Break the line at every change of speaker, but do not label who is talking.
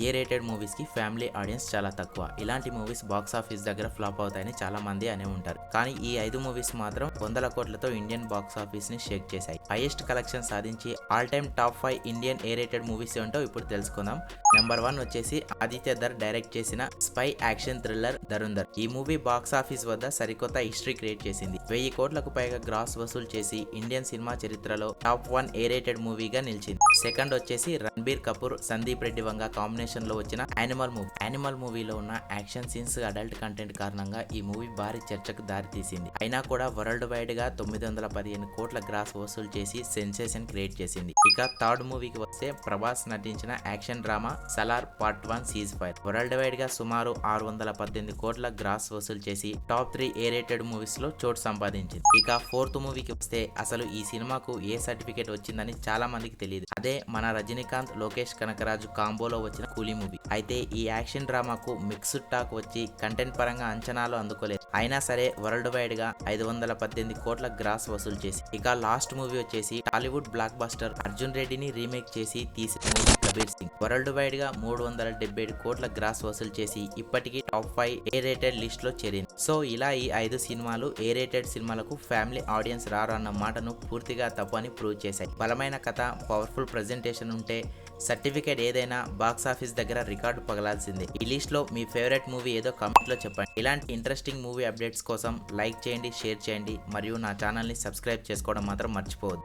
A rated movies కి family audience చాలా తక్కువ. ఇలాంటి మూవీస్ బాక్స్ ఆఫీస్ దగ్గర ఫ్లాప్ అవుతాయని చాలా మంది అనే ఉంటారు. కానీ ఈ 5 మూవీస్ మాత్రం వందల కోట్లతో ఇండియన్ బాక్స్ ఆఫీస్ ని షేక్ చేశాయి. హైయెస్ట్ కలెక్షన్ సాధించి all time top 5 Indian A rated movies ఏంటో ఇప్పుడు తెలుసుకుందాం. నెంబర్ 1 వచ్చేసి ఆదిత్య ధర్ డైరెక్ట్ చేసిన స్పై యాక్షన్ థ్రిల్లర్ ధరుంధర్. ఈ మూవీ బాక్స్ ఆఫీస్ వద్ద సరికొత్త హిస్టరీ క్రియేట్ చేసింది. 1000 కోట్లకు పైగా గ్రాస్ వసూలు చేసి ఇండియన్ సినిమా చరిత్రలో టాప్ 1 ఏ రేటెడ్ మూవీగా నిలిచింది. సెకండ్ వచ్చేసి రణబీర్ కపూర్ సందీప్ రెడ్డి వంగ కాంబినేషన్ లో వచ్చిన యానిమల్ మూవీలో ఉన్న యాక్షన్ సీన్స్ అడల్ట్ కంటెంట్ కారణంగా ఈ మూవీ భారీ చర్చకు దారి తీసింది. అయినా కూడా వరల్డ్ వైడ్ గా 915 కోట్ల గ్రాస్ వసూలు చేసి సెన్సేషన్ క్రియేట్ చేసింది. ఇక థర్డ్ మూవీకి వస్తే ప్రభాస్ నటించిన action drama Salaar part 1 cease fire world wide గా సుమారు 618 కోట్ల గ్రాస్ వసూలు చేసి టాప్ 3 ఏ రేటెడ్ మూవీస్ లో చోటు సంపాదించింది. ఇక ఫోర్త్ మూవీకి వస్తే అసలు ఈ సినిమాకు ఏ సర్టిఫికేట్ వచ్చిందని చాలా మందికి తెలియదు. అదే మన రజనీకాంత్ లోకేష్ కనకరాజు కాంబోలో వచ్చిన కూలీ మూవీ. అయితే ఈ యాక్షన్ డ్రామాకు మిక్స్డ్ టాక్ వచ్చి కంటెంట్ పరంగా అంచనాలు అందుకోలేదు. అయినా సరే వరల్డ్ వైడ్ గా 518 కోట్ల గ్రాస్ వసూలు చేసి. ఇక లాస్ట్ మూవీ వచ్చేసి టాలీవుడ్ బ్లాక్ బస్టర్ అర్జున్ రెడ్డిని రీమేక్ చేసి తీసిన movie Kabir Singh world wide గా 377 కోట్ల గ్రాస్ వసూలు చేసి ఇప్పటికీ టాప్ 5 ఏ రేటెడ్ లిస్ట్ లో చేరింది. సో ఇలా ఈ 5 సినిమాలు ఏ రేటెడ్ సినిమాలకు ఫ్యామిలీ ఆడియన్స్ రారు అన్న మాటను పూర్తిగా తప్పు అని ప్రూవ్ చేశాయి. బలమైన కథ, పవర్ఫుల్ ప్రెజెంటేషన్ ఉంటే సర్టిఫికేట్ ఏదైనా బాక్స్ ఆఫీస్ దగ్గర రికార్డు పగలాల్సిందే. ఈ లిస్ట్ లో మీ ఫేవరెట్ మూవీ ఏదో కామెంట్ లో చెప్పండి. ఇలాంటి ఇంట్రెస్టింగ్ మూవీ అప్డేట్స్ కోసం లైక్ చేయండి, షేర్ చేయండి మరియు నా ఛానల్ ని సబ్స్క్రైబ్ చేసుకోవడం మాత్రం మర్చిపోవద్దు.